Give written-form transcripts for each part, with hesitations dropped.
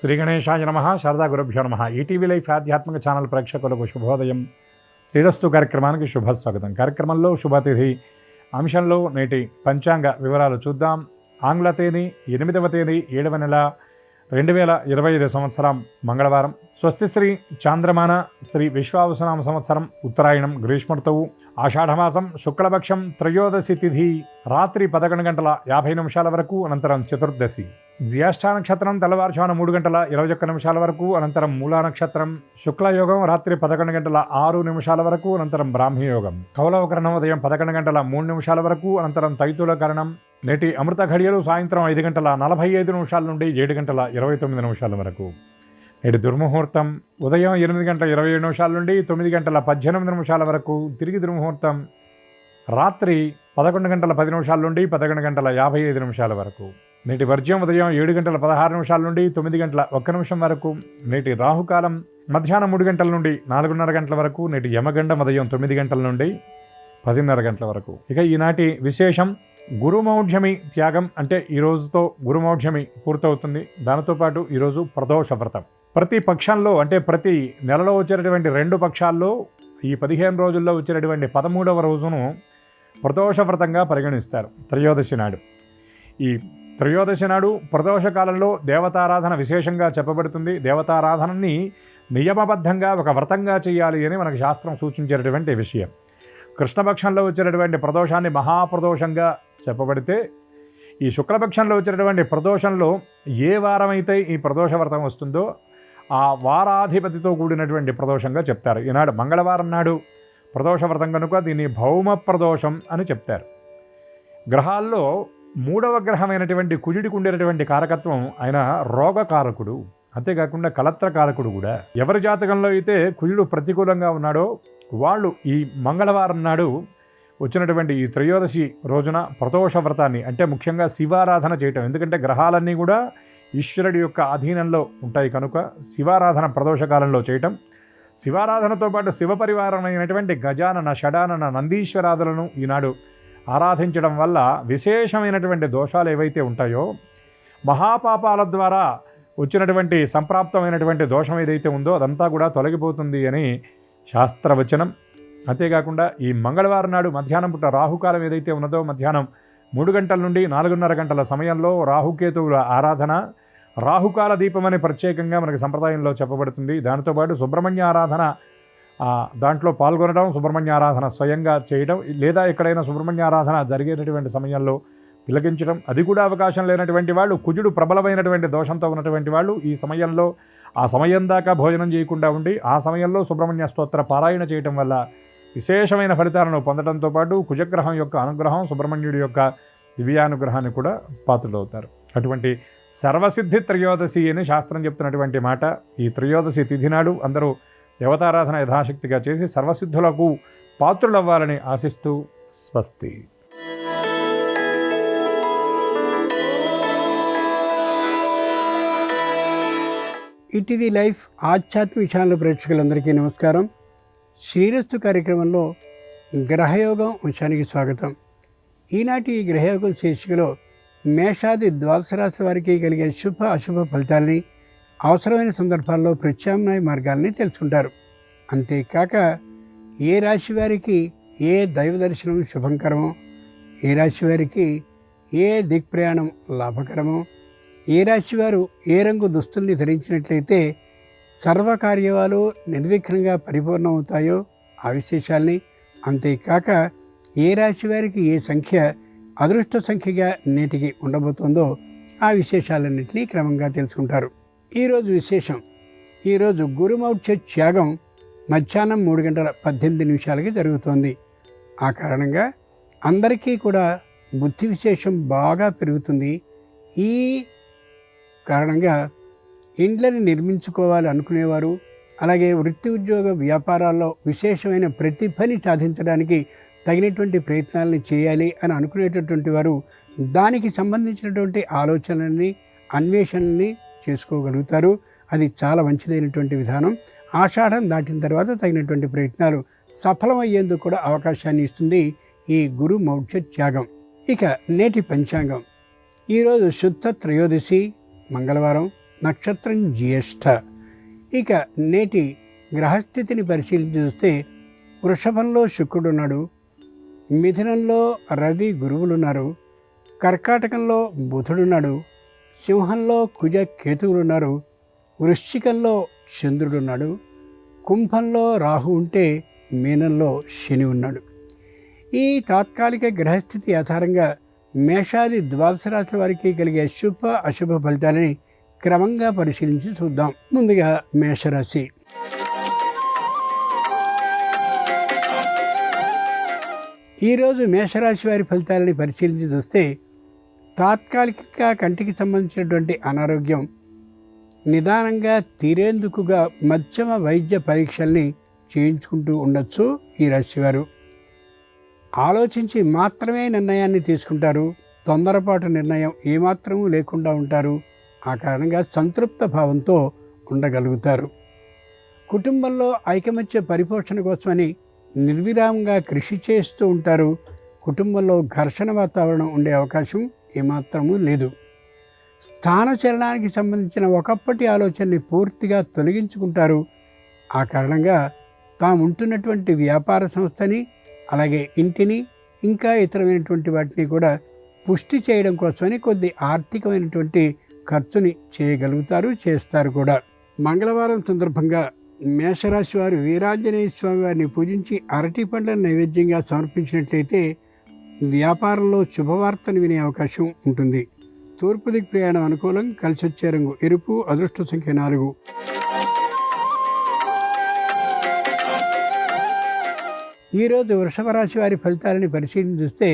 శ్రీ గణేశాయ నమః. శారదా గురుభ్యో నమః. ఈటీవీ లైఫ్ ఆధ్యాత్మిక ఛానల్ ప్రేక్షకులకు శుభోదయం. శ్రీరస్తు కార్యక్రమానికి శుభస్వాగతం. కార్యక్రమంలో శుభతిథి అంశంలో నేటి పంచాంగ వివరాలు చూద్దాం. ఆంగ్ల తేదీ 8వ తేదీ 7వ నెల 2025 సంవత్సరం మంగళవారం. స్వస్తి శ్రీ చాంద్రమాన శ్రీ విశ్వావసునామ సంవత్సరం ఉత్తరాయణం గ్రీష్మర్తువు ఆషాఢమాసం శుక్లపక్షం త్రయోదశి తిథి రాత్రి 11 గంటల 50 నిమిషాల వరకు, అనంతరం చతుర్దశి. జ్యేష్ఠ నక్షత్రం తెల్లవారుజామున 3 గంటల 21 నిమిషాల వరకు, అనంతరం మూలా నక్షత్రం. శుక్లయోగం రాత్రి 11 గంటల 6 నిమిషాల వరకు, అనంతరం బ్రాహ్మీయోగం. కౌలవకరణం ఉదయం 11 గంటల 3 నిమిషాల వరకు, అనంతరం తైతుల కరణం. నేటి అమృత ఘడియలు సాయంత్రం 5 గంటల 45 నిమిషాల నుండి 7 గంటల 29 నిమిషాల వరకు. నేటి దుర్ముహూర్తం ఉదయం 8 గంటల 27 నిమిషాల నుండి 9 గంటల 18 నిమిషాల వరకు. తిరిగి దుర్ముహూర్తం రాత్రి 11 గంటల 10 నిమిషాల నుండి 11 గంటల 55 నిమిషాల వరకు. నేటి వర్జ్యం ఉదయం 7 గంటల 16 నిమిషాల నుండి 9 గంటల 1 నిమిషం వరకు. నేటి రాహుకాలం మధ్యాహ్నం 3 గంటల నుండి 4:30 గంటల వరకు. నేటి యమగండం ఉదయం 9 గంటల నుండి 10:30 గంటల వరకు. ఇక ఈనాటి విశేషం గురుమౌఢ్యమి త్యాగం, అంటే ఈ రోజుతో గురుమౌఢ్యమి పూర్తవుతుంది. దానితో పాటు ఈరోజు ప్రదోష వ్రతం. ప్రతి పక్షంలో, అంటే ప్రతి నెలలో వచ్చేటటువంటి 2 పక్షాల్లో ఈ 15 రోజుల్లో వచ్చేటటువంటి 13వ రోజును ప్రదోష వ్రతంగా పరిగణిస్తారు. త్రయోదశి నాడు. ఈ త్రయోదశి నాడు ప్రదోష కాలంలో దేవతారాధన విశేషంగా చెప్పబడుతుంది. దేవతారాధనని నియమబద్ధంగా ఒక వ్రతంగా చేయాలి అని మనకు శాస్త్రం సూచించేటటువంటి విషయం. కృష్ణపక్షంలో వచ్చేటటువంటి ప్రదోషాన్ని మహాప్రదోషంగా చెప్పబడితే, ఈ శుక్లపక్షంలో వచ్చేటటువంటి ప్రదోషంలో ఏ వారమైతే ఈ ప్రదోష వ్రతం వస్తుందో ఆ వారాధిపతితో కూడినటువంటి ప్రదోషంగా చెప్తారు. ఈనాడు మంగళవారం నాడు ప్రదోష వ్రతం కనుక దీన్ని భౌమ ప్రదోషం అని చెప్తారు. గ్రహాల్లో 3వ గ్రహమైనటువంటి కుజుడికి ఉండేటటువంటి కారకత్వం ఆయన రోగకారకుడు, అంతేకాకుండా కలత్రకారకుడు కూడా. ఎవరి జాతకంలో అయితే కుజుడు ప్రతికూలంగా ఉన్నాడో వాళ్ళు ఈ మంగళవారం నాడు వచ్చినటువంటి ఈ త్రయోదశి రోజున ప్రదోష వ్రతాన్ని, అంటే ముఖ్యంగా శివారాధన చేయటం. ఎందుకంటే గ్రహాలన్నీ కూడా ఈశ్వరుడి యొక్క అధీనంలో ఉంటాయి కనుక శివారాధన ప్రదోషకాలంలో చేయటం. శివారాధనతో పాటు శివపరివారమైనటువంటి గజానన, షడానన, నందీశ్వరాదులను ఈనాడు ఆరాధించడం వల్ల విశేషమైనటువంటి దోషాలు ఏవైతే ఉంటాయో, మహాపాపాల ద్వారా వచ్చినటువంటి సంప్రాప్తమైనటువంటి దోషం ఏదైతే ఉందో అదంతా కూడా తొలగిపోతుంది అని శాస్త్రవచనం. అంతేకాకుండా ఈ మంగళవారం నాడు మధ్యాహ్నం పుట్ట రాహుకాలం ఏదైతే ఉన్నదో మధ్యాహ్నం 3 గంటల నుండి 4:30 గంటల సమయంలో రాహుకేతువుల ఆరాధన, రాహుకాల దీపం అని ప్రత్యేకంగా మనకి సంప్రదాయంలో చెప్పబడుతుంది. దానితో పాటు సుబ్రహ్మణ్య ఆరాధన, దాంట్లో పాల్గొనడం, సుబ్రహ్మణ్య ఆరాధన స్వయంగా చేయడం, లేదా ఎక్కడైనా సుబ్రహ్మణ్య ఆరాధన జరిగేటటువంటి సమయంలో తిలకించడం. అది కూడా అవకాశం లేనటువంటి వాళ్ళు, కుజుడు ప్రబలమైనటువంటి దోషంతో ఉన్నటువంటి వాళ్ళు ఈ సమయంలో ఆ సమయం దాకా భోజనం చేయకుండా ఉండి ఆ సమయంలో సుబ్రహ్మణ్య స్తోత్ర పారాయణ చేయటం వల్ల విశేషమైన ఫలితాలను పొందడంతో పాటు కుజగ్రహం యొక్క అనుగ్రహం, సుబ్రహ్మణ్యుడి యొక్క దివ్యానుగ్రహాన్ని కూడా పాత్రులవుతారు. అటువంటి సర్వసిద్ధి త్రయోదశి అని శాస్త్రం చెప్తున్నటువంటి మాట. ఈ త్రయోదశి తిథి నాడు అందరూ దేవతారాధన యథాశక్తిగా చేసి సర్వసిద్ధులకు పాత్రులవ్వాలని ఆశిస్తూ స్వస్తి. ఈటీవీ లైఫ్ ఆధ్యాత్మిక ఛానల్ ప్రేక్షకులందరికీ నమస్కారం. శ్రీరస్తు కార్యక్రమంలో గ్రహయోగం అంశానికి స్వాగతం. ఈనాటి ఈ గ్రహయోగం శీర్షికలో మేషాది ద్వాదశ రాశి వారికి కలిగే శుభ అశుభ ఫలితాల్ని, అవసరమైన సందర్భాల్లో ప్రత్యామ్నాయ మార్గాల్ని తెలుసుకుంటారు. అంతేకాక ఏ రాశి వారికి ఏ దైవ దర్శనం శుభంకరమో, ఏ రాశి వారికి ఏ దిక్ప్రయాణం లాభకరమో, ఏ రాశివారు ఏ రంగు దుస్తుల్ని ధరించినట్లయితే సర్వకార్యాలు నిర్విఘ్నంగా పరిపూర్ణమవుతాయో ఆ విశేషాల్ని, అంతేకాక ఏ రాశి వారికి ఏ సంఖ్య అదృష్ట సంఖ్యగా నేటికి ఉండబోతోందో ఆ విశేషాలన్నింటినీ క్రమంగా తెలుసుకుంటారు. ఈరోజు విశేషం, ఈరోజు గురుమౌఢ్య త్యాగం మధ్యాహ్నం 3 గంటల 18 నిమిషాలకి జరుగుతోంది. ఆ కారణంగా అందరికీ కూడా బుద్ధి విశేషం బాగా పెరుగుతుంది. ఈ కారణంగా ఇండ్లని నిర్మించుకోవాలి అనుకునేవారు, అలాగే వృత్తి ఉద్యోగ వ్యాపారాల్లో విశేషమైన ప్రతిభని సాధించడానికి తగినటువంటి ప్రయత్నాలను చేయాలి అని అనుకునేటటువంటి వారు దానికి సంబంధించినటువంటి ఆలోచనల్ని, అన్వేషణల్ని చేసుకోగలుగుతారు. అది చాలా మంచిదైనటువంటి విధానం. ఆషాఢం దాటిన తర్వాత తగినటువంటి ప్రయత్నాలు సఫలమయ్యేందుకు కూడా అవకాశాన్ని ఇస్తుంది ఈ గురు మౌఢ్య త్యాగం. ఇక నేటి పంచాంగం. ఈరోజు శుద్ధ త్రయోదశి మంగళవారం, నక్షత్రం జ్యేష్ఠ. ఇక నేటి గ్రహస్థితిని పరిశీలించి చూస్తే వృషభంలో శుక్రుడున్నాడు, మిథునంలో రవి గురువులున్నారు, కర్కాటకంలో బుధుడున్నాడు, సింహంలో కుజ కేతువులున్నారు, వృశ్చికంలో చంద్రుడున్నాడు, కుంభంలో రాహు ఉంటే మీనంలో శని ఉన్నాడు. ఈ తాత్కాలిక గ్రహస్థితి ఆధారంగా మేషాది ద్వాదశ రాశుల వారికి కలిగే శుభ అశుభ ఫలితాలని క్రమంగా పరిశీలించి చూద్దాం. ముందుగా మేషరాశి. ఈరోజు మేషరాశి వారి ఫలితాలని పరిశీలించి చూస్తే తాత్కాలికంగా కంటికి సంబంధించినటువంటి అనారోగ్యం నిదానంగా తీరేందుకుగా మధ్యమ వైద్య పరీక్షల్ని చేయించుకుంటూ ఉండొచ్చు. ఈ రాశివారు ఆలోచించి మాత్రమే నిర్ణయాన్ని తీసుకుంటారు. తొందరపాటు నిర్ణయం ఏమాత్రమూ లేకుండా ఉంటారు. ఆ కారణంగా సంతృప్త భావంతో ఉండగలుగుతారు. కుటుంబంలో ఐకమత్య పరిపోషణ కోసమని నిర్విరామంగా కృషి చేస్తూ ఉంటారు. కుటుంబంలో ఘర్షణ వాతావరణం ఉండే అవకాశం ఏమాత్రమూ లేదు. స్థానచలనానికి సంబంధించిన ఒకప్పటి ఆలోచనని పూర్తిగా తొలగించుకుంటారు. ఆ కారణంగా తాము ఉంటున్నటువంటి వ్యాపార సంస్థని, అలాగే ఇంటిని, ఇంకా ఇతరమైనటువంటి వాటిని కూడా పుష్టి చేయడం కోసమని కొద్ది ఆర్థికమైనటువంటి ఖర్చుని చేయగలుగుతారు, చేస్తారు కూడా. మంగళవారం సందర్భంగా మేషరాశి వారు వీరాంజనేయ స్వామి వారిని పూజించి అరటి పండ్లను నైవేద్యంగా సమర్పించినట్లయితే వ్యాపారంలో శుభవార్తను వినే అవకాశం ఉంటుంది. తూర్పు దిక్కు ప్రయాణం అనుకూలం. కలిసి వచ్చే రంగు ఎరుపు. అదృష్ట సంఖ్య 4. ఈరోజు వృషభ రాశి వారి ఫలితాలని పరిశీలిస్తే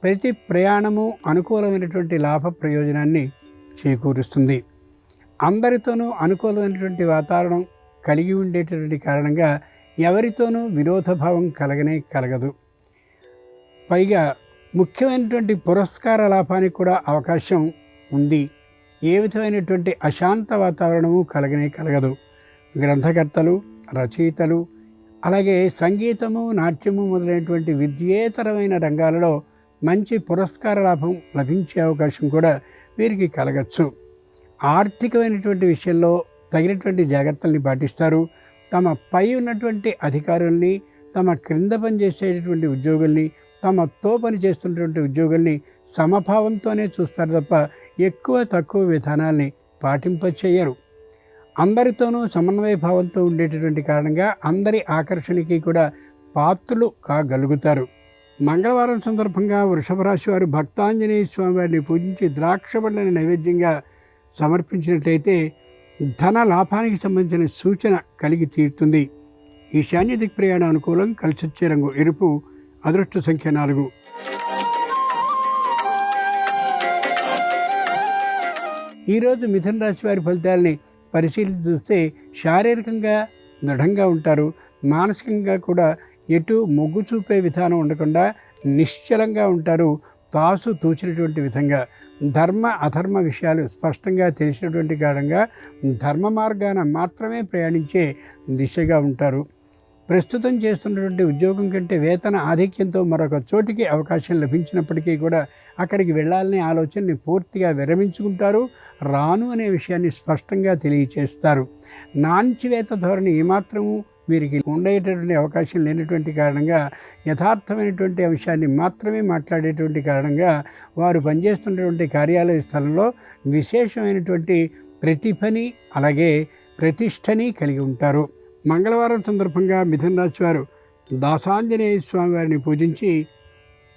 ప్రతి ప్రయాణము అనుకూలమైనటువంటి లాభ ప్రయోజనాన్ని చేకూరుస్తుంది. అందరితోనూ అనుకూలమైనటువంటి వాతావరణం కలిగి ఉండేటటువంటి కారణంగా ఎవరితోనూ విరోధభావం కలగదు. పైగా ముఖ్యమైనటువంటి పురస్కార లాభానికి కూడా అవకాశం ఉంది. ఏ విధమైనటువంటి అశాంత వాతావరణము కలగదు. గ్రంథకర్తలు, రచయితలు, అలాగే సంగీతము, నాట్యము మొదలైనటువంటి విద్యేతరమైన రంగాలలో మంచి పురస్కార లాభం లభించే అవకాశం కూడా వీరికి కలగచ్చు. ఆర్థికమైనటువంటి విషయంలో తగినటువంటి జాగ్రత్తల్ని పాటిస్తారు. తమ పై ఉన్నటువంటి అధికారుల్ని, తమ క్రింద పనిచేసేటటువంటి ఉద్యోగుల్ని, తమతో పనిచేస్తున్నటువంటి ఉద్యోగుల్ని సమభావంతోనే చూస్తారు తప్ప ఎక్కువ తక్కువ విధానాల్ని పాటింపచేయరు. అందరితోనూ సమన్వయ భావంతో ఉండేటటువంటి కారణంగా అందరి ఆకర్షణకి కూడా పాత్రులు కాగలుగుతారు. మంగళవారం సందర్భంగా వృషభ రాశి వారు భక్తాంజనేయ స్వామి వారిని పూజించి ద్రాక్ష పళ్ళని నైవేద్యంగా సమర్పించినట్లయితే ధన లాభానికి సంబంధించిన సూచన కలిగి తీరుతుంది. ఈశాన్య దిక్ ప్రయాణం అనుకూలం. కలిసి వచ్చే రంగు ఎరుపు. అదృష్ట సంఖ్య 4. ఈరోజు మిథున రాశి వారి ఫలితాలని పరిశీలించి చూస్తే శారీరకంగా దృఢంగా ఉంటారు. మానసికంగా కూడా ఎటు మొగ్గు చూపే విధానం ఉండకుండా నిశ్చలంగా ఉంటారు. తాసు తూచినటువంటి విధంగా ధర్మ అధర్మ విషయాలు స్పష్టంగా తెలిసినటువంటి కారణంగా ధర్మ మార్గాన మాత్రమే ప్రయాణించే దిశగా ఉంటారు. ప్రస్తుతం చేస్తున్నటువంటి ఉద్యోగం కంటే వేతన ఆధిక్యంతో మరొక చోటికి అవకాశం లభించినప్పటికీ కూడా అక్కడికి వెళ్ళాలనే ఆలోచనని పూర్తిగా విరమించుకుంటారు. రాను అనే విషయాన్ని స్పష్టంగా తెలియచేస్తారు. నాంచివేత ధోరణి ఏమాత్రము వీరికి ఉండేటటువంటి అవకాశం లేనటువంటి కారణంగా యథార్థమైనటువంటి అంశాన్ని మాత్రమే మాట్లాడేటువంటి కారణంగా వారు పనిచేస్తున్నటువంటి కార్యాలయ స్థలంలో విశేషమైనటువంటి ప్రతిభని, అలాగే ప్రతిష్టని కలిగి ఉంటారు. మంగళవారం సందర్భంగా మిథున రాశి వారు దాసాంజనేయ స్వామి వారిని పూజించి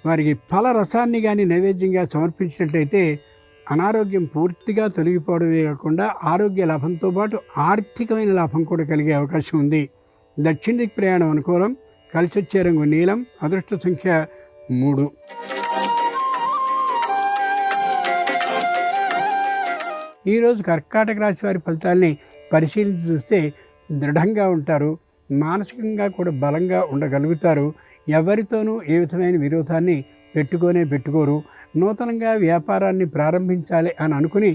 వారికి ఫల రసాన్ని కానీ నైవేద్యంగా సమర్పించినట్లయితే అనారోగ్యం పూర్తిగా తొలగిపోవడమే కాకుండా ఆరోగ్య లాభంతో పాటు ఆర్థికమైన లాభం కూడా కలిగే అవకాశం ఉంది. దక్షిణ దిక్ ప్రయాణం అనుకూలం. కలిసి వచ్చే రంగు నీలం. అదృష్ట సంఖ్య 3. ఈరోజు కర్కాటక రాశి వారి ఫలితాలని పరిశీలించి చూస్తే దృఢంగా ఉంటారు. మానసికంగా కూడా బలంగా ఉండగలుగుతారు. ఎవరితోనూ ఏ విధమైన విరోధాన్ని పెట్టుకోరు. నూతనంగా వ్యాపారాన్ని ప్రారంభించాలి అని అనుకుని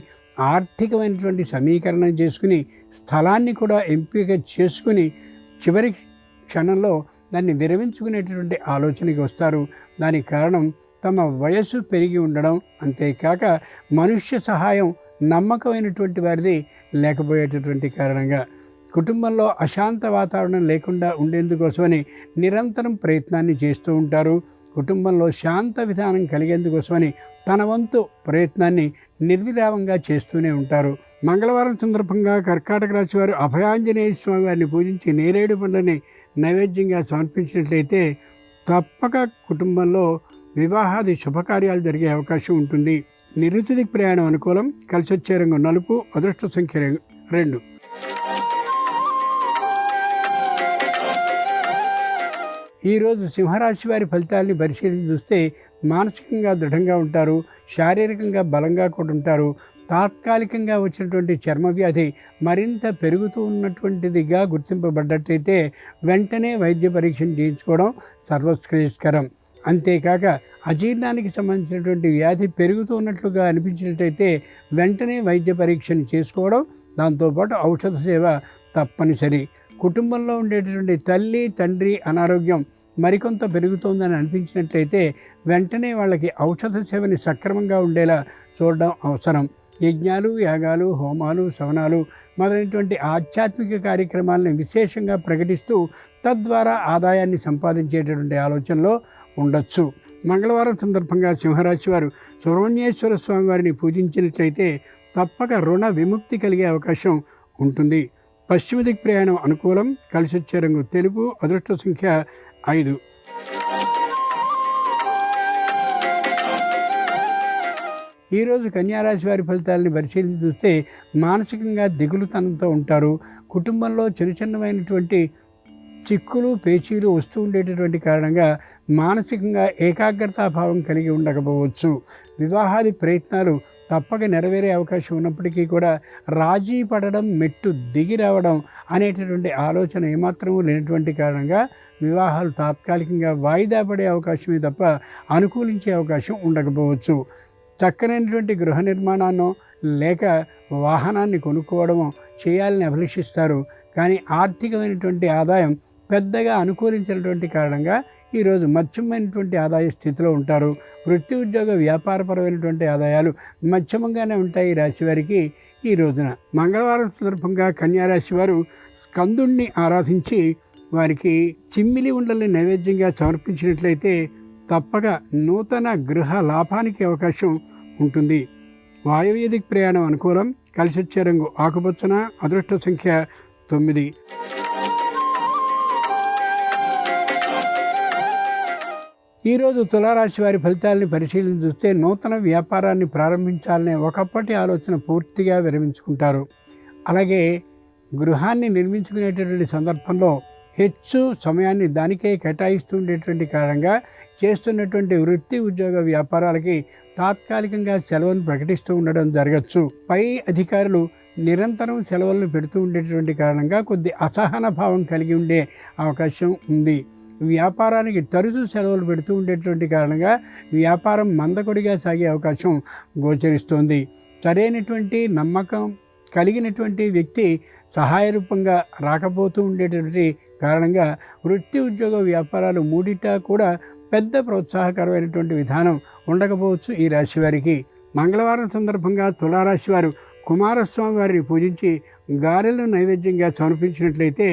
ఆర్థికమైనటువంటి సమీకరణం చేసుకుని స్థలాన్ని కూడా ఎంపిక చేసుకుని చివరి క్షణంలో దాన్ని విరమించుకునేటటువంటి ఆలోచనకి వస్తారు. దానికి కారణం తమ వయస్సు పెరిగి ఉండడం, అంతేకాక మనుష్య సహాయం నమ్మకమైనటువంటి వారిది లేకపోయేటటువంటి కారణంగా కుటుంబంలో అశాంత వాతావరణం లేకుండా ఉండేందుకోసమని నిరంతరం ప్రయత్నాన్ని చేస్తూ ఉంటారు. కుటుంబంలో శాంత విధానం కలిగేందుకోసమని తన వంతు ప్రయత్నాన్ని నిర్విరామంగా చేస్తూనే ఉంటారు. మంగళవారం సందర్భంగా కర్కాటక రాశి వారు అభయాంజనేయ స్వామి వారిని పూజించి నేరేడు పండ్లని నైవేద్యంగా సమర్పించినట్లయితే తప్పక కుటుంబంలో వివాహాది శుభకార్యాలు జరిగే అవకాశం ఉంటుంది. నిరుతిదిక్ ప్రయాణం అనుకూలం. కలిసి వచ్చే రంగు నలుపు. అదృష్ట సంఖ్య 2. ఈరోజు సింహరాశి వారి ఫలితాలని పరిశీలించి చూస్తే మానసికంగా దృఢంగా ఉంటారు, శారీరకంగా బలంగా కూడా ఉంటారు. తాత్కాలికంగా వచ్చినటువంటి చర్మ వ్యాధి మరింత పెరుగుతూ ఉన్నటువంటిదిగా గుర్తింపబడ్డట్టయితే వెంటనే వైద్య పరీక్షను చేయించుకోవడం సర్వశ్రేయస్కరం. అంతేకాక అజీర్ణానికి సంబంధించినటువంటి వ్యాధి పెరుగుతూ ఉన్నట్లుగా అనిపించినట్టయితే వెంటనే వైద్య పరీక్షను చేసుకోవడం, దాంతోపాటు ఔషధ సేవ తప్పనిసరి. కుటుంబంలో ఉండేటటువంటి తల్లి తండ్రి అనారోగ్యం మరికొంత పెరుగుతోందని అనిపించినట్లయితే వెంటనే వాళ్ళకి ఔషధ సేవని సక్రమంగా ఉండేలా చూడడం అవసరం. యజ్ఞాలు, యాగాలు, హోమాలు, సవనాలు మొదలైనటువంటి ఆధ్యాత్మిక కార్యక్రమాలను విశేషంగా ప్రకటిస్తూ తద్వారా ఆదాయాన్ని సంపాదించేటటువంటి ఆలోచనలో ఉండొచ్చు. మంగళవారం సందర్భంగా సింహరాశి వారు సుబ్రహ్మణ్యేశ్వర స్వామి వారిని పూజించినట్లయితే తప్పక రుణ విముక్తి కలిగే అవకాశం ఉంటుంది. పశ్చిమ దిక్ ప్రయాణం అనుకూలం. కలిసి వచ్చే రంగు తెలుపు. అదృష్ట సంఖ్య 5. ఈరోజు కన్యారాశి వారి ఫలితాలని పరిశీలించి చూస్తే మానసికంగా దిగులుతనంతో ఉంటారు. కుటుంబంలో చిన్నమైనటువంటి చిక్కులు పేచీలు వస్తూ ఉండేటటువంటి కారణంగా మానసికంగా ఏకాగ్రతాభావం కలిగి ఉండకపోవచ్చు. వివాహాది ప్రయత్నాలు తప్పక నెరవేరే అవకాశం ఉన్నప్పటికీ కూడా రాజీ పడడం, మెట్టు దిగి రావడం అనేటటువంటి ఆలోచన ఏమాత్రమూ లేనటువంటి కారణంగా వివాహాలు తాత్కాలికంగా వాయిదా పడే అవకాశమే తప్ప అనుకూలించే అవకాశం ఉండకపోవచ్చు. చక్కనైనటువంటి గృహ నిర్మాణాన్నో లేక వాహనాన్ని కొనుక్కోవడమో చేయాలని అభిలషిస్తారు. కానీ ఆర్థికమైనటువంటి ఆదాయం పెద్దగా అనుకూలించినటువంటి కారణంగా ఈరోజు మధ్యమైనటువంటి ఆదాయ స్థితిలో ఉంటారు. వృత్తి ఉద్యోగ వ్యాపారపరమైనటువంటి ఆదాయాలు మధ్యమంగానే ఉంటాయి ఈ రాశి వారికి. ఈ రోజున మంగళవారం సందర్భంగా కన్యారాశి వారు స్కందుణ్ణి ఆరాధించి వారికి చిమ్మిలి ఉండల్ని నైవేద్యంగా సమర్పించినట్లయితే తప్పక నూతన గృహ లాభానికి అవకాశం ఉంటుంది. వాయువ్యదిక్ ప్రయాణం అనుకూలం. కలిసి వచ్చే రంగు ఆకుపచ్చన. అదృష్ట సంఖ్య 9. ఈరోజు తులారాశి వారి ఫలితాలని పరిశీలించి చూస్తే నూతన వ్యాపారాన్ని ప్రారంభించాలనే ఒకప్పటి ఆలోచన పూర్తిగా విరమించుకుంటారు. అలాగే గృహాన్ని నిర్మించుకునేటటువంటి సందర్భంలో హెచ్చు సమయాన్ని దానికే కేటాయిస్తూ ఉండేటువంటి కారణంగా చేస్తున్నటువంటి వృత్తి ఉద్యోగ వ్యాపారాలకి తాత్కాలికంగా సెలవును ప్రకటిస్తూ ఉండడం జరగచ్చు. పై అధికారులు నిరంతరం సెలవులను పెడుతూ ఉండేటువంటి కారణంగా కొద్ది అసహన భావం కలిగి ఉండే అవకాశం ఉంది. వ్యాపారానికి తరచూ సెలవులు పెడుతూ ఉండేటువంటి కారణంగా వ్యాపారం మందకొడిగా సాగే అవకాశం గోచరిస్తోంది. సరైనటువంటి నమ్మకం కలిగినటువంటి వ్యక్తి సహాయ రూపంగా రాకపోతూ ఉండేటువంటి కారణంగా వృత్తి ఉద్యోగ వ్యాపారాలు మూడిటా కూడా పెద్ద ప్రోత్సాహకరమైనటువంటి విధానం ఉండకపోవచ్చు ఈ రాశి వారికి. మంగళవారం సందర్భంగా తులారాశి వారు కుమారస్వామి వారిని పూజించి గారెలను నైవేద్యంగా సమర్పించినట్లయితే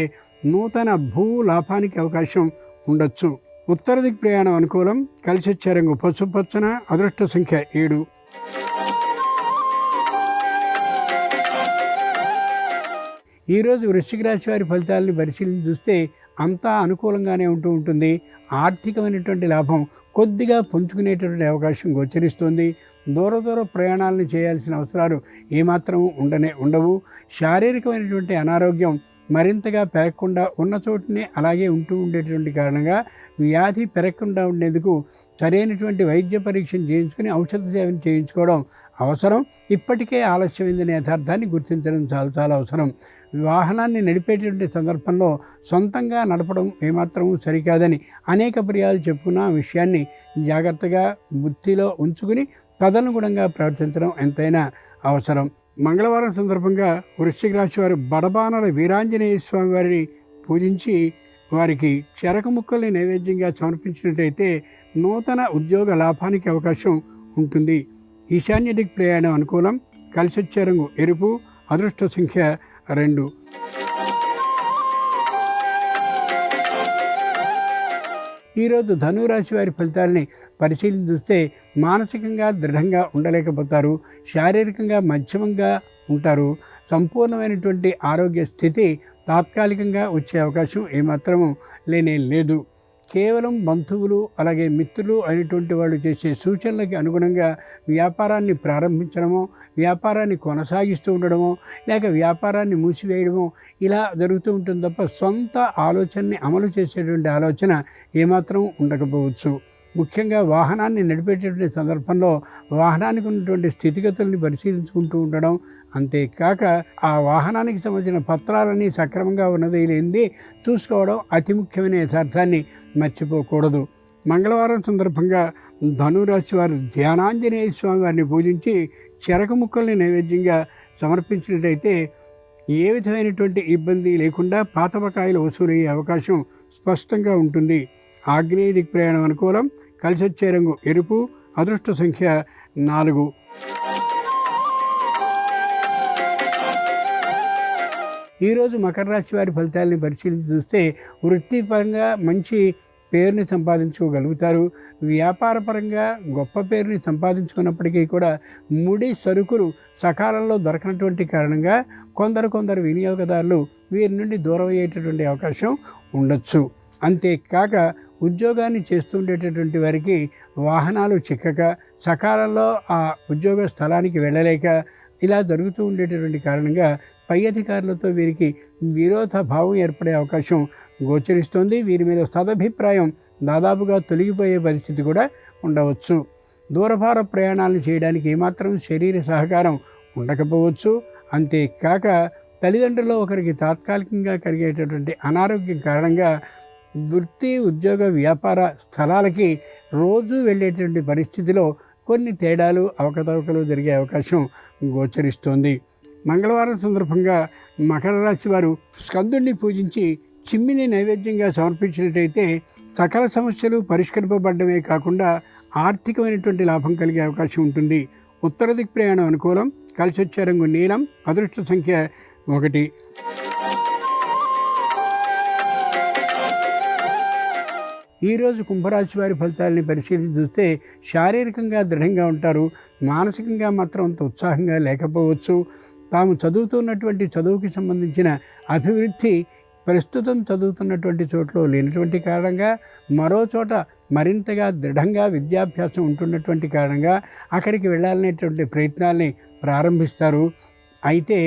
నూతన భూ లాభానికి అవకాశం ఉండొచ్చు. ఉత్తర దిక్ ప్రయాణం అనుకూలం. కలిసి వచ్చే రంగు పసుపచ్చన. అదృష్ట సంఖ్య 7. ఈరోజు వృశ్చిక రాశి వారి ఫలితాలను పరిశీలించి చూస్తే అంతా అనుకూలంగానే ఉంటుంది. ఆర్థికమైనటువంటి లాభం కొద్దిగా పుంజుకునేటటువంటి అవకాశం గోచరిస్తుంది. దూర ప్రయాణాలను చేయాల్సిన అవసరాలు ఏమాత్రం ఉండవు. శారీరకమైనటువంటి అనారోగ్యం మరింతగా పెరగకుండా ఉన్న చోటునే అలాగే ఉంటూ ఉండేటువంటి కారణంగా వ్యాధి పెరగకుండా ఉండేందుకు సరైనటువంటి వైద్య పరీక్షను చేయించుకుని ఔషధ సేవను చేయించుకోవడం అవసరం. ఇప్పటికే ఆలస్యమైందనే యథార్థాన్ని గుర్తించడం చాలా అవసరం. వాహనాన్ని నడిపేటటువంటి సందర్భంలో సొంతంగా నడపడం ఏమాత్రం సరికాదని అనేక పర్యాలు చెప్పుకున్న విషయాన్ని జాగ్రత్తగా బుద్ధిలో ఉంచుకుని తదనుగుణంగా ప్రవర్తించడం ఎంతైనా అవసరం. మంగళవారం సందర్భంగా వృశ్చిక రాశి వారు బడబానల వీరాంజనేయ స్వామి వారిని పూజించి వారికి చెరకు ముక్కల్ని నైవేద్యంగా సమర్పించినట్లయితే నూతన ఉద్యోగ లాభానికి అవకాశం ఉంటుంది. ఈశాన్య దిక్ ప్రయాణం అనుకూలం. కలిసొచ్చే రంగు ఎరుపు, అదృష్ట సంఖ్య 2. ఈరోజు ధనురాశి వారి ఫలితాలని పరిశీలించి చూస్తే మానసికంగా దృఢంగా ఉండలేకపోతారు, శారీరకంగా మధ్యమంగా ఉంటారు. సంపూర్ణమైనటువంటి ఆరోగ్య స్థితి తాత్కాలికంగా వచ్చే అవకాశం ఏమాత్రము లేనే లేదు. కేవలం బంధువులు అలాగే మిత్రులు అయినటువంటి వాళ్ళు చేసే సూచనలకి అనుగుణంగా వ్యాపారాన్ని ప్రారంభించడమో, వ్యాపారాన్ని కొనసాగిస్తూ ఉండడమో, లేక వ్యాపారాన్ని మూసివేయడమో ఇలా జరుగుతూ ఉంటుంది తప్ప సొంత ఆలోచనని అమలు చేసేటువంటి ఆలోచన ఏమాత్రం ఉండకపోవచ్చు. ముఖ్యంగా వాహనాన్ని నడిపేటటువంటి సందర్భంలో వాహనానికి ఉన్నటువంటి స్థితిగతుల్ని పరిశీలించుకుంటూ ఉండడం, అంతేకాక ఆ వాహనానికి సంబంధించిన పత్రాలన్నీ సక్రమంగా ఉన్నది లేనిది చూసుకోవడం అతి ముఖ్యమైన యథార్థాన్ని మర్చిపోకూడదు. మంగళవారం సందర్భంగా ధనురాశి వారు ధ్యానాంజనేయ స్వామి వారిని పూజించి చెరకు ముక్కల్ని నైవేద్యంగా సమర్పించినట్లయితే ఏ విధమైనటువంటి ఇబ్బంది లేకుండా పాత బకాయిలు వసూలయ్యే అవకాశం స్పష్టంగా ఉంటుంది. ఆగ్నేయ దిక్ ప్రయాణం అనుకూలం, కలిసొచ్చే రంగు ఎరుపు, అదృష్ట సంఖ్య 4. ఈరోజు మకర రాశి వారి ఫలితాలని పరిశీలించి చూస్తే వృత్తిపరంగా మంచి పేరుని సంపాదించుకోగలుగుతారు. వ్యాపారపరంగా గొప్ప పేరుని సంపాదించుకున్నప్పటికీ కూడా ముడి సరుకులు సకాలంలో దొరకనటువంటి కారణంగా కొందరు వినియోగదారులు వీరి నుండి దూరం అయ్యేటటువంటి అవకాశం ఉండొచ్చు. అంతేకాక ఉద్యోగాన్ని చేస్తుండేటటువంటి వారికి వాహనాలు చిక్కక సకాలంలో ఆ ఉద్యోగ స్థలానికి వెళ్ళలేక ఇలా జరుగుతూ ఉండేటటువంటి కారణంగా పై అధికారులతో వీరికి విరోధ భావం ఏర్పడే అవకాశం గోచరిస్తుంది. వీరి మీద సదభిప్రాయం దాదాపుగా తొలగిపోయే పరిస్థితి కూడా ఉండవచ్చు. దూరభార ప్రయాణాలను చేయడానికి ఏమాత్రం శరీర సహకారం ఉండకపోవచ్చు. అంతేకాక తల్లిదండ్రుల్లో ఒకరికి తాత్కాలికంగా కలిగేటటువంటి అనారోగ్యం కారణంగా వృత్తి, ఉద్యోగ, వ్యాపార స్థలాలకి రోజు వెళ్ళేటువంటి పరిస్థితిలో కొన్ని తేడాలు, అవకతవకలు జరిగే అవకాశం గోచరిస్తోంది. మంగళవారం సందర్భంగా మకర రాశి వారు స్కందుడిని పూజించి చిమ్మిని నైవేద్యంగా సమర్పించినట్టయితే సకల సమస్యలు పరిష్కరింపబడమే కాకుండా ఆర్థికమైనటువంటి లాభం కలిగే అవకాశం ఉంటుంది. ఉత్తర దిక్ ప్రయాణం అనుకూలం, కలిసొచ్చే రంగు నీలం, అదృష్ట సంఖ్య 1. ఈరోజు కుంభరాశి వారి ఫలితాలని పరిశీలించి చూస్తే శారీరకంగా దృఢంగా ఉంటారు, మానసికంగా మాత్రం అంత ఉత్సాహంగా లేకపోవచ్చు. తాము చదువుతున్నటువంటి చదువుకి సంబంధించిన అభివృద్ధి ప్రస్తుతం చదువుతున్నటువంటి చోట్లో లేనటువంటి కారణంగా మరో చోట మరింతగా దృఢంగా విద్యాభ్యాసం ఉంటున్నటువంటి కారణంగా అక్కడికి వెళ్ళాలనేటువంటి ప్రయత్నాల్ని ప్రారంభిస్తారు. అయితే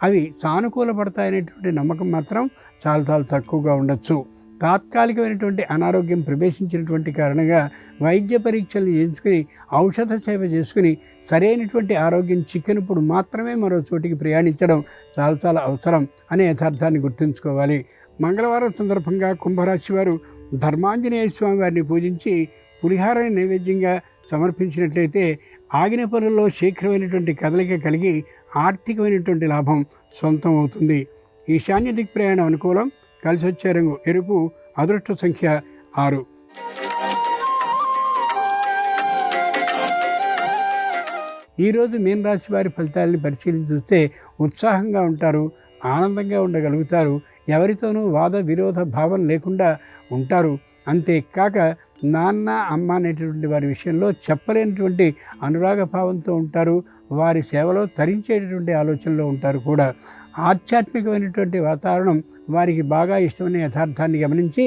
అవి సానుకూలపడతాయనేటువంటి నమ్మకం మాత్రం చాలా తక్కువగా ఉండొచ్చు. తాత్కాలికమైనటువంటి అనారోగ్యం ప్రవేశించినటువంటి కారణంగా వైద్య పరీక్షలు చేయించుకుని ఔషధ సేవ చేసుకుని సరైనటువంటి ఆరోగ్యం చిక్కినప్పుడు మాత్రమే మరో చోటికి ప్రయాణించడం చాలా అవసరం అనే యథార్థాన్ని గుర్తుంచుకోవాలి. మంగళవారం సందర్భంగా కుంభరాశి వారు ధర్మాంజనేయ స్వామి వారిని పూజించి పులిహారాన్ని నైవేద్యంగా సమర్పించినట్లయితే ఆగిన పనుల్లో శీఘ్రమైనటువంటి కదలిక కలిగి ఆర్థికమైనటువంటి లాభం సొంతం అవుతుంది. ఈశాన్య దిక్ ప్రయాణం అనుకూలం, కలిసొచ్చే రంగు ఎరుపు, అదృష్ట సంఖ్య 6. ఈరోజు మీనరాశి వారి ఫలితాలని పరిశీలించి చూస్తే ఉత్సాహంగా ఉంటారు, ఆనందంగా ఉండగలుగుతారు, ఎవరితోనూ వాద విరోధ భావం లేకుండా ఉంటారు. అంతేకాక నాన్న అమ్మ అనేటటువంటి వారి విషయంలో చెప్పలేనటువంటి అనురాగ భావంతో ఉంటారు. వారి సేవలో తరించేటటువంటి ఆలోచనలో ఉంటారు కూడా. ఆధ్యాత్మికమైనటువంటి వాతావరణం వారికి బాగా ఇష్టమైన యథార్థాన్ని గమనించి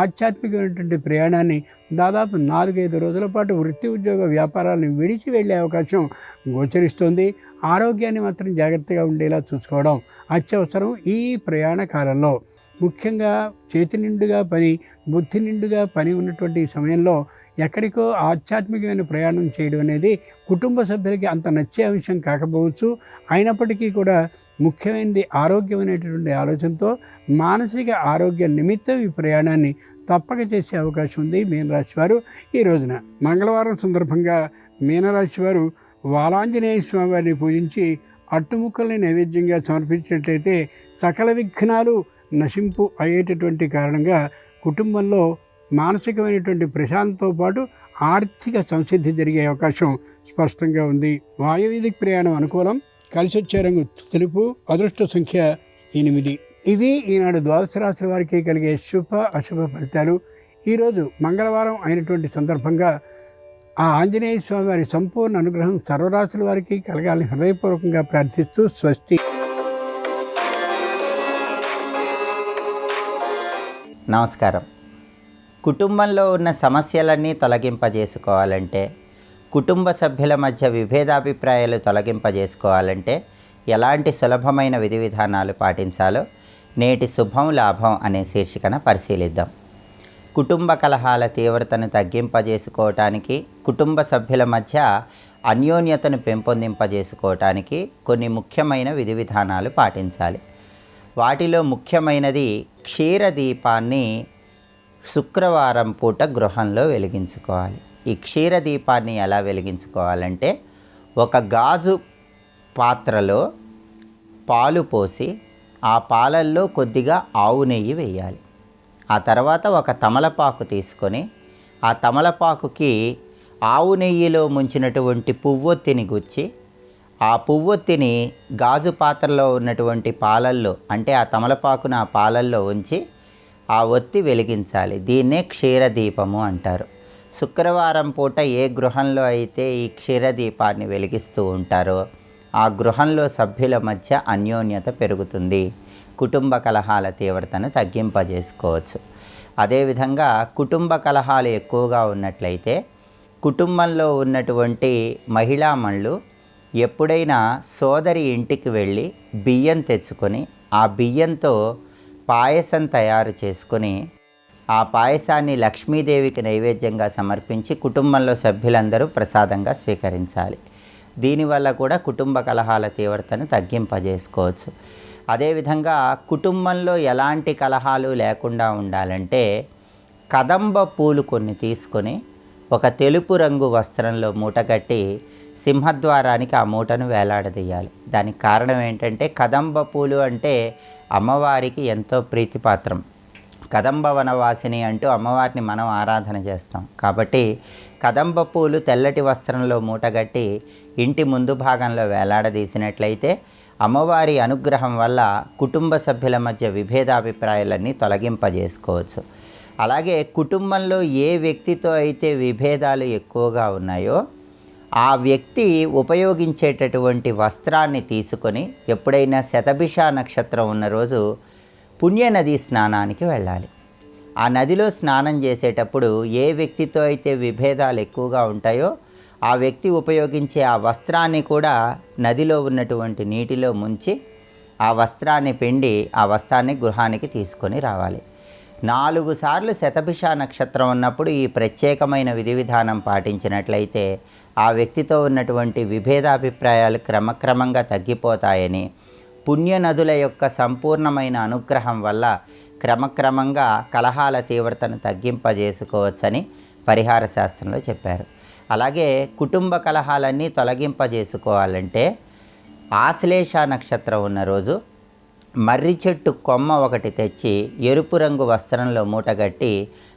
ఆధ్యాత్మికమైనటువంటి ప్రయాణాన్ని దాదాపు 4-5 రోజుల పాటు వృత్తి, ఉద్యోగ, వ్యాపారాలను విడిచి వెళ్ళే అవకాశం గోచరిస్తుంది. ఆరోగ్యాన్ని మాత్రం జాగ్రత్తగా ఉండేలా చూసుకోవడం అత్యవసరం ఈ ప్రయాణ కాలంలో. ముఖ్యంగా చేతి నిండుగా పని, బుద్ధి నిండుగా పని ఉన్నటువంటి సమయంలో ఎక్కడికో ఆధ్యాత్మికమైన ప్రయాణం చేయడం అనేది కుటుంబ సభ్యులకి అంత నచ్చే అంశం కాకపోవచ్చు. అయినప్పటికీ కూడా ముఖ్యమైనది ఆరోగ్యమైనటువంటి ఆలోచనతో మానసిక ఆరోగ్య నిమిత్తం ఈ ప్రయాణాన్ని తప్పక చేసే అవకాశం ఉంది మీనరాశి వారు ఈ రోజున. మంగళవారం సందర్భంగా మీనరాశి వారు వాలాంజనేయ స్వామి వారిని పూజించి అట్టుముక్కల్ని నైవేద్యంగా సమర్పించినట్లయితే సకల విఘ్నాలు నశింపు అయ్యేటటువంటి కారణంగా కుటుంబంలో మానసికమైనటువంటి ప్రశాంతతో పాటు ఆర్థిక సంసిద్ధి జరిగే అవకాశం స్పష్టంగా ఉంది. వాయువ్య దిక్ ప్రయాణం అనుకూలం, కలిసి వచ్చే రంగు తెలుపు, అదృష్ట సంఖ్య 8. ఇవి ఈనాడు ద్వాదశ రాశుల వారికి కలిగే శుభ అశుభ ఫలితాలు. ఈరోజు మంగళవారం అయినటువంటి సందర్భంగా ఆ ఆంజనేయ స్వామి వారి సంపూర్ణ అనుగ్రహం సర్వరాశుల వారికి కలగాలని హృదయపూర్వకంగా ప్రార్థిస్తూ స్వస్తి. నమస్కారం. కుటుంబంలో ఉన్న సమస్యలన్నీ తొలగింపజేసుకోవాలంటే, కుటుంబ సభ్యుల మధ్య విభేదాభిప్రాయాలు తొలగింపజేసుకోవాలంటే ఎలాంటి సులభమైన విధి విధానాలు పాటించాలో నేటి శుభం లాభం అనే శీర్షికన పరిశీలిద్దాం. కుటుంబ కలహాల తీవ్రతను తగ్గింపజేసుకోవటానికి, కుటుంబ సభ్యుల మధ్య అన్యోన్యతను పెంపొందింపజేసుకోవటానికి కొన్ని ముఖ్యమైన విధి విధానాలు పాటించాలి. వాటిలో ముఖ్యమైనది క్షీరదీపాన్ని శుక్రవారం పూట గృహంలో వెలిగించుకోవాలి. ఈ క్షీరదీపాన్ని ఎలా వెలిగించుకోవాలంటే, ఒక గాజు పాత్రలో పాలు పోసి ఆ పాలల్లో కొద్దిగా ఆవు నెయ్యి వేయాలి. ఆ తర్వాత ఒక తమలపాకు తీసుకొని ఆ తమలపాకుకి ఆవు నెయ్యిలో ముంచినటువంటి పువ్వొత్తిని గుచ్చి ఆ పువ్వొత్తిని గాజు పాత్రలో ఉన్నటువంటి పాలల్లో, అంటే ఆ తమలపాకును ఆ పాలల్లో ఉంచి ఆ ఒత్తి వెలిగించాలి. దీన్నే క్షీరదీపము అంటారు. శుక్రవారం పూట ఏ గృహంలో అయితే ఈ క్షీరదీపాన్ని వెలిగిస్తూ ఉంటారో ఆ గృహంలో సభ్యుల మధ్య అన్యోన్యత పెరుగుతుంది. కుటుంబ కలహాల తీవ్రతను తగ్గింపజేసుకోవచ్చు. అదేవిధంగా కుటుంబ కలహాలు ఎక్కువగా ఉన్నట్లయితే కుటుంబంలో ఉన్నటువంటి మహిళామణులు ఎప్పుడైనా సోదరి ఇంటికి వెళ్ళి బియ్యం తెచ్చుకొని ఆ బియ్యంతో పాయసం తయారు చేసుకొని ఆ పాయసాన్ని లక్ష్మీదేవికి నైవేద్యంగా సమర్పించి కుటుంబంలో సభ్యులందరూ ప్రసాదంగా స్వీకరించాలి. దీనివల్ల కూడా కుటుంబ కలహాల తీవ్రతను తగ్గింపజేసుకోవచ్చు. అదేవిధంగా కుటుంబంలో ఎలాంటి కలహాలు లేకుండా ఉండాలంటే, కదంబ పూలు కొన్ని తీసుకొని ఒక తెలుపు రంగు వస్త్రంలో మూటగట్టి సింహద్వారానికి ఆ మూటను వేలాడదీయాలి. దానికి కారణం ఏంటంటే, కదంబ పూలు అంటే అమ్మవారికి ఎంతో ప్రీతిపాత్రం. కదంబ వనవాసిని అంటూ అమ్మవారిని మనం ఆరాధన చేస్తాం. కాబట్టి కదంబ పూలు తెల్లటి వస్త్రంలో మూటగట్టి ఇంటి ముందు భాగంలో వేలాడదీసినట్లయితే అమ్మవారి అనుగ్రహం వల్ల కుటుంబ సభ్యుల మధ్య విభేదాభిప్రాయాలన్నీ తొలగింపజేసుకోవచ్చు. అలాగే కుటుంబంలో ఏ వ్యక్తితో అయితే విభేదాలు ఎక్కువగా ఉన్నాయో ఆ వ్యక్తి ఉపయోగించేటటువంటి వస్త్రాన్ని తీసుకొని ఎప్పుడైనా శతభిష నక్షత్రం ఉన్న రోజు పుణ్యనది స్నానానికి వెళ్ళాలి. ఆ నదిలో స్నానం చేసేటప్పుడు ఏ వ్యక్తితో అయితే విభేదాలు ఎక్కువగా ఉంటాయో ఆ వ్యక్తి ఉపయోగించే ఆ వస్త్రాన్ని కూడా నదిలో ఉన్నటువంటి నీటిలో ముంచి ఆ వస్త్రాన్ని పిండి ఆ వస్త్రాన్ని గృహానికి తీసుకొని రావాలి. 4 సార్లు శతభిష నక్షత్రం ఉన్నప్పుడు ఈ ప్రత్యేకమైన విధి విధానం పాటించినట్లయితే ఆ వ్యక్తితో ఉన్నటువంటి విభేదాభిప్రాయాలు క్రమక్రమంగా తగ్గిపోతాయని, పుణ్యనదుల యొక్క సంపూర్ణమైన అనుగ్రహం వల్ల క్రమక్రమంగా కలహాల తీవ్రతను తగ్గింపజేసుకోవచ్చని పరిహార శాస్త్రంలో చెప్పారు. అలాగే కుటుంబ కలహాలన్నీ తొలగింపజేసుకోవాలంటే ఆశ్లేష నక్షత్రం ఉన్న రోజు మర్రి చెట్టు కొమ్మ ఒకటి తెచ్చి ఎరుపు రంగు వస్త్రంలో మూటగట్టి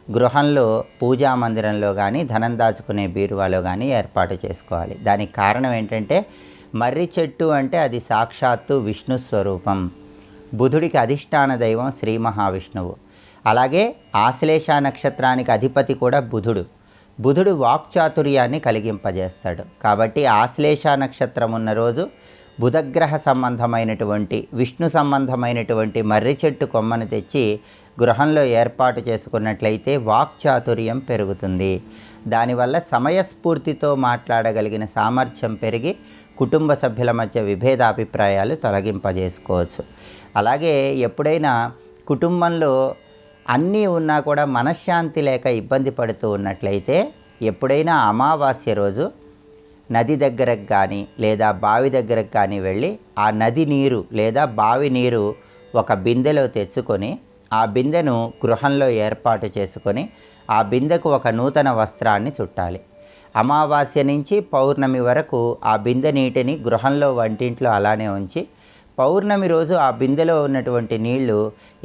గృహంలో పూజా మందిరంలో కానీ ధనం దాచుకునే బీరువాలో కానీ ఏర్పాటు చేసుకోవాలి. దానికి కారణం ఏంటంటే, మర్రి చెట్టు అంటే అది సాక్షాత్తు విష్ణు స్వరూపం. బుధుడికి అధిష్టాన దైవం శ్రీ మహావిష్ణువు. అలాగే ఆశ్లేష నక్షత్రానికి అధిపతి కూడా బుధుడు వాక్చాతుర్యాన్ని కలిగింపజేస్తాడు. కాబట్టి ఆశ్లేష నక్షత్రం ఉన్న రోజు బుధగ్రహ సంబంధమైనటువంటి విష్ణు సంబంధమైనటువంటి మర్రి చెట్టు కొమ్మను తెచ్చి గృహంలో ఏర్పాటు చేసుకున్నట్లయితే వాక్చాతుర్యం పెరుగుతుంది. దానివల్ల సమయస్ఫూర్తితో మాట్లాడగలిగిన సామర్థ్యం పెరిగి కుటుంబ సభ్యుల మధ్య విభేదాభిప్రాయాలు తొలగింపజేసుకోవచ్చు. అలాగే ఎప్పుడైనా కుటుంబంలో అన్నీ ఉన్నా కూడా మనశ్శాంతి లేక ఇబ్బంది పడుతూ ఉన్నట్లయితే ఎప్పుడైనా అమావాస్య రోజు నది దగ్గరకు కానీ లేదా బావి దగ్గరకు కానీ వెళ్ళి ఆ నది నీరు లేదా బావి నీరు ఒక బిందెలో తెచ్చుకొని ఆ బిందెను గృహంలో ఏర్పాటు చేసుకొని ఆ బిందెకు ఒక నూతన వస్త్రాన్ని చుట్టాలి. అమావాస్య నుంచి పౌర్ణమి వరకు ఆ బిందె నీటిని గృహంలో వంటింట్లో అలానే ఉంచి పౌర్ణమి రోజు ఆ బిందెలో ఉన్నటువంటి నీళ్లు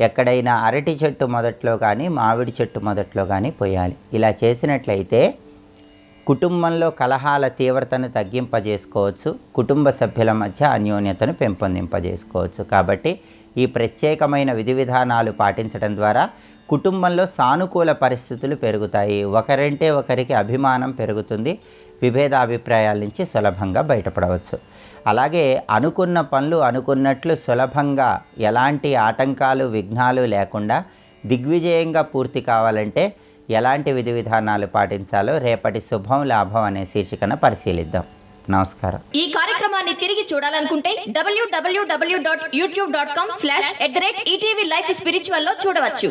ఎక్కడైనా అరటి చెట్టు మొదట్లో కానీ మామిడి చెట్టు మొదట్లో కానీ పోయాలి. ఇలా చేసినట్లయితే కుటుంబంలో కలహాల తీవ్రతను తగ్గింపజేసుకోవచ్చు, కుటుంబ సభ్యుల మధ్య అన్యోన్యతను పెంపొందింపజేసుకోవచ్చు. కాబట్టి ఈ ప్రత్యేకమైన విధి విధానాలు పాటించడం ద్వారా కుటుంబంలో సానుకూల పరిస్థితులు పెరుగుతాయి, ఒకరంటే ఒకరికి అభిమానం పెరుగుతుంది, విభేదాభిప్రాయాల నుంచి సులభంగా బయటపడవచ్చు. అలాగే అనుకున్న పనులు అనుకున్నట్లు సులభంగా ఎలాంటి ఆటంకాలు విఘ్నాలు లేకుండా దిగ్విజయంగా పూర్తి కావాలంటే ఎలాంటి విధి విధానాలు పాటించాలో రేపటి శుభం లాభం అనే శీర్షికన పరిశీలిద్దాం. నమస్కారం. ఈ కార్యక్రమాన్ని తిరిగి చూడాలనుకుంటే www.youtube.com/ETV Life Spiritual లో చూడవచ్చు.